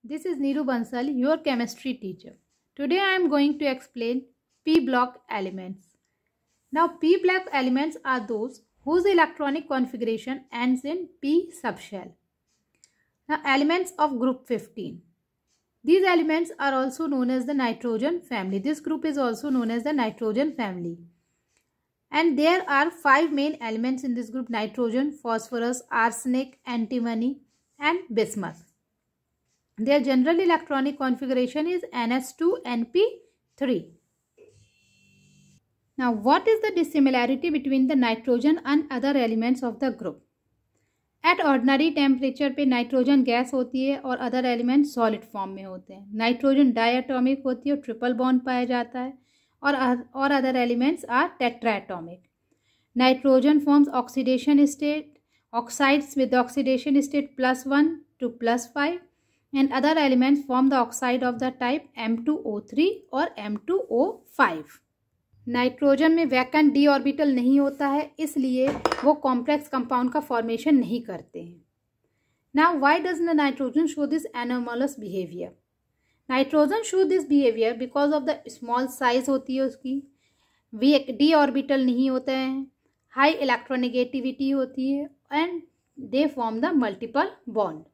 This is Neeru Bansal, your chemistry teacher. Today I am going to explain p block elements. Now p block elements are those whose electronic configuration ends in p subshell. Now elements of group 15. These elements are also known as the nitrogen family. This group is also known as the nitrogen family. And there are 5 main elements in this group: nitrogen, phosphorus, arsenic, antimony and bismuth. Their general electronic configuration is NS2NP3. Now, what is the dissimilarity between the nitrogen and other elements of the group? At ordinary temperature पे nitrogen gas होती है और other element solid form में होते हैं. Nitrogen diatomic होती है और ट्रिपल बॉन्ड पाया जाता है और other elements are tetraatomic. Nitrogen forms oxidation state oxides with oxidation state +1 to +5 and other elements form the oxide of the type M2O3 or M2O5. Nitrogen में वैकेंट डी ऑर्बिटल नहीं होता है, इसलिए वो कॉम्प्लेक्स कंपाउंड का formation नहीं करते हैं. Now why does the nitrogen show this anomalous behaviour? Nitrogen show this behaviour because of the small size होती है उसकी, डी ऑर्बिटल नहीं होते हैं, हाई इलेक्ट्रोनेगेटिविटी होती है and they form the multiple bond.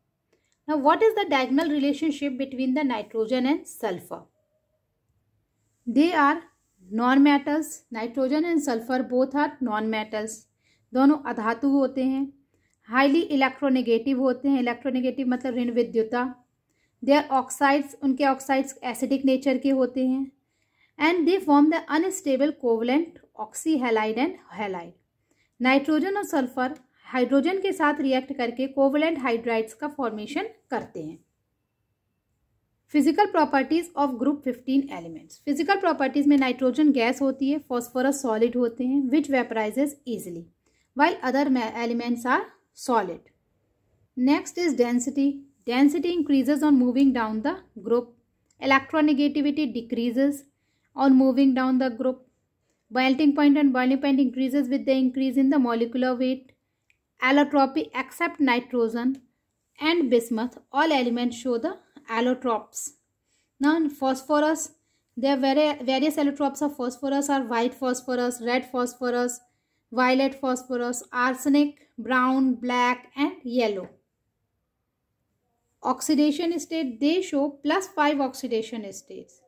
Now, what is the diagonal relationship between the nitrogen and sulfur? They are non-metals. Nitrogen and sulfur both are non-metals. दोनों अधातु होते हैं. Highly electronegative होते हैं. Electronegative मतलब ऋण विद्युता. Their oxides, उनके oxides acidic nature के होते हैं. And they form the unstable covalent oxyhalide and halide. Nitrogen और सल्फर हाइड्रोजन के साथ रिएक्ट करके कोवलेंट हाइड्राइड्स का फॉर्मेशन करते हैं. Physical properties of group 15 elements. Physical properties में नाइट्रोजन गैस होती है, फॉस्फोरस सॉलिड होते हैं विच वेपराइजेज easily, while other elements are solid. Next is density. Density increases on moving down the group. Electronegativity decreases on moving down the group. Melting point and boiling point increases with the increase in the molecular weight. Allotropy except nitrogen and bismuth, all elements show the allotropes. Now in phosphorus, there are various allotropes of phosphorus are white phosphorus, red phosphorus, violet phosphorus, arsenic, brown, black and yellow. Oxidation state, they show +5 oxidation states,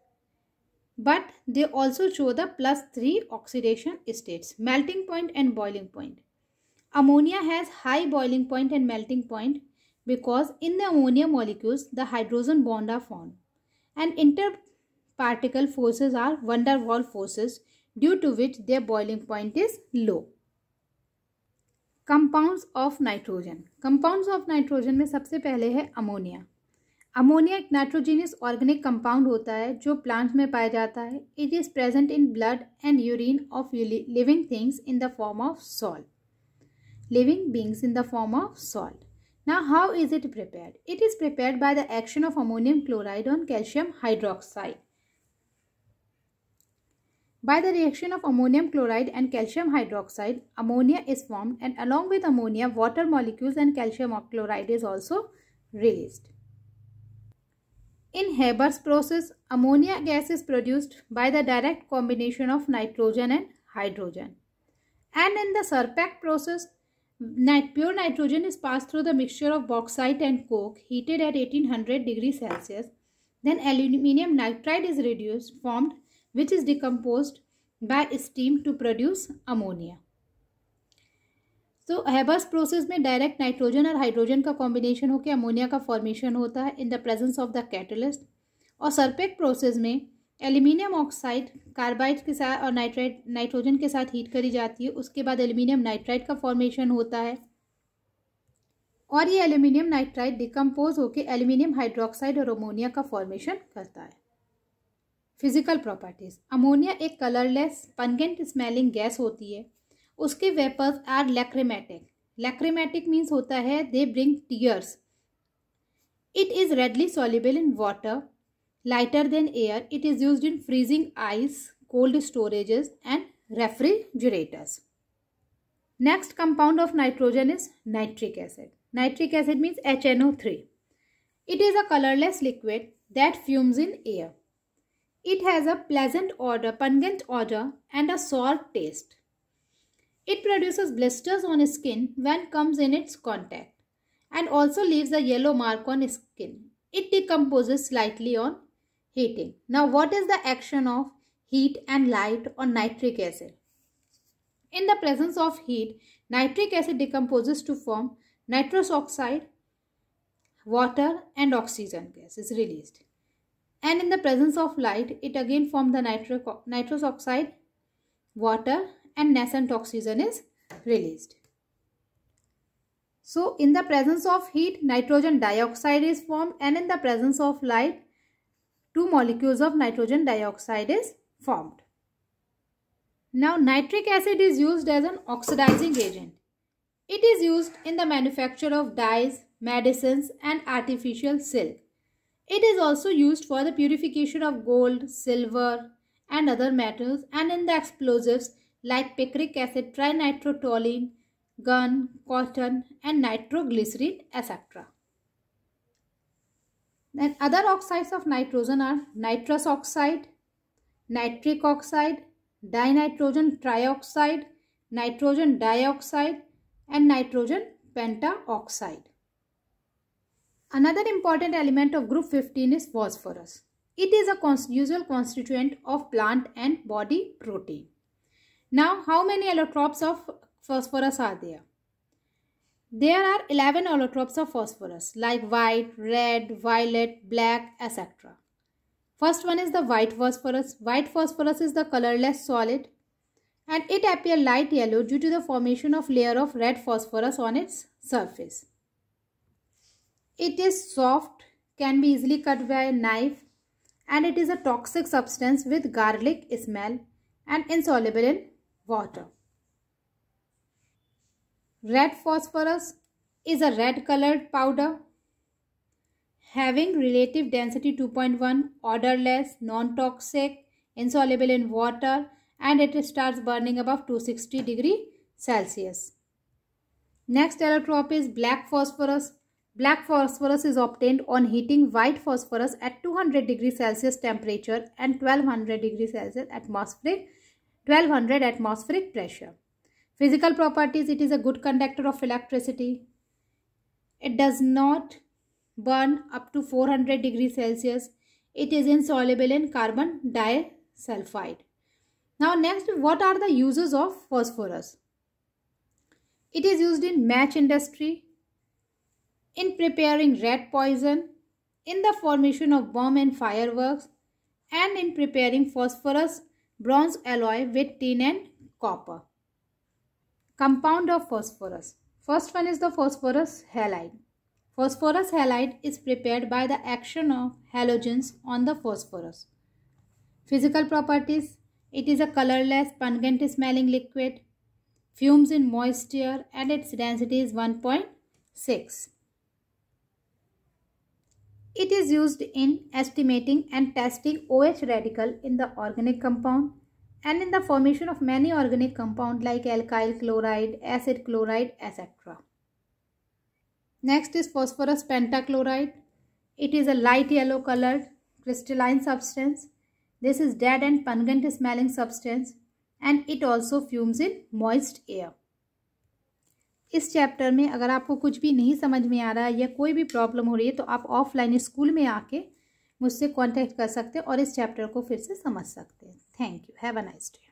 but they also show the +3 oxidation states. Melting point and boiling point. Ammonia has high boiling point and melting point because in the ammonia molecules the hydrogen bond are formed and interparticle forces are van der Waals forces, due to which their boiling point is low. Compounds of nitrogen. Compounds of nitrogen में सबसे पहले है ammonia. Ammonia एक nitrogenous organic compound होता है जो plants में पाया जाता है. It is present in blood and urine of living things in the form of salt. Living beings in the form of salt. Now, how is it prepared? It is prepared by the action of ammonium chloride on calcium hydroxide. By the reaction of ammonium chloride and calcium hydroxide, ammonia is formed, and along with ammonia, water molecules and calcium chloride is also released. In Haber's process, ammonia gas is produced by the direct combination of nitrogen and hydrogen. And in the Serpek process, pure nitrogen is passed through the mixture of bauxite and coke heated at 1800 degrees Celsius. Then aluminium nitride is reduced, formed, which is decomposed by steam to produce ammonia. So Haber's process में direct nitrogen और hydrogen का combination होकर ammonia का formation होता है in the presence of the catalyst. और सरपेक process में aluminium oxide carbide के साथ और नाइट्रोजन के साथ हीट करी जाती है. उसके बाद एल्यूमिनियम नाइट्राइड का फॉर्मेशन होता है और ये एल्यूमिनियम नाइट्राइड डिकम्पोज होकर एल्यूमिनियम हाइड्रोक्साइड और अमोनिया का फॉर्मेशन करता है. Physical properties. अमोनिया एक कलरलेस पंगेंट स्मेलिंग गैस होती है. उसके vapours are lachrymatic. Lachrymatic means होता है they bring tears. It is readily soluble in water, lighter than air. It is used in freezing ice, cold storages and refrigerators. Next compound of nitrogen is nitric acid. Nitric acid means HNO3. It is a colorless liquid that fumes in air. It has a pleasant odor, pungent odor and a sour taste. It produces blisters on skin when comes in its contact and also leaves a yellow mark on skin. It decomposes slightly on heating. Now, what is the action of heat and light on nitric acid? In the presence of heat, nitric acid decomposes to form nitrous oxide, water and oxygen gas is released. And in the presence of light, it again forms the nitrous oxide, water and nascent oxygen is released. So, in the presence of heat, nitrogen dioxide is formed, and in the presence of light, 2 molecules of nitrogen dioxide is formed. Now, nitric acid is used as an oxidizing agent. It is used in the manufacture of dyes, medicines and artificial silk. It is also used for the purification of gold, silver and other metals, and in the explosives like picric acid, trinitrotoluene, gun, cotton and nitroglycerin, etc. Then other oxides of nitrogen are nitrous oxide, nitric oxide, dinitrogen trioxide, nitrogen dioxide and nitrogen pentaoxide. Another important element of group 15 is phosphorus. It is a usual constituent of plant and body protein. Now, how many allotropes of phosphorus are there? There are 11 allotropes of phosphorus like white, red, violet, black, etc. First one is the white phosphorus. White phosphorus is the colorless solid and it appears light yellow due to the formation of layer of red phosphorus on its surface. It is soft, can be easily cut by a knife, and it is a toxic substance with garlic smell and insoluble in water. Red phosphorus is a red colored powder having relative density 2.1, odorless, non-toxic, insoluble in water, and it starts burning above 260 degrees Celsius. Next allotrope is black phosphorus. Black phosphorus is obtained on heating white phosphorus at 200 degrees Celsius temperature and 1200 degrees Celsius atmospheric pressure. Physical properties: it is a good conductor of electricity. It does not burn up to 400 degrees Celsius. It is insoluble in carbon disulfide. Now next, what are the uses of phosphorus? It is used in match industry, in preparing rat poison, in the formation of bomb and fireworks, and in preparing phosphorus bronze alloy with tin and copper. Compound of phosphorus. First one is the phosphorus halide. Phosphorus halide is prepared by the action of halogens on the phosphorus. Physical properties: it is a colorless, pungent smelling liquid, fumes in moisture, and its density is 1.6. It is used in estimating and testing OH radical in the organic compound and in the formation of many organic compounds like alkyl chloride, acid chloride, etc. Next is phosphorus pentachloride. It is a light yellow colored crystalline substance. This is dead and pungent smelling substance and it also fumes in moist air. इस chapter में अगर आपको कुछ भी नहीं समझ में आ रहा है या कोई भी प्रॉब्लम हो रही है तो आप ऑफलाइन स्कूल में आके मुझसे कांटेक्ट कर सकते हैं और इस चैप्टर को फिर से समझ सकते हैं। Thank you. Have a nice day.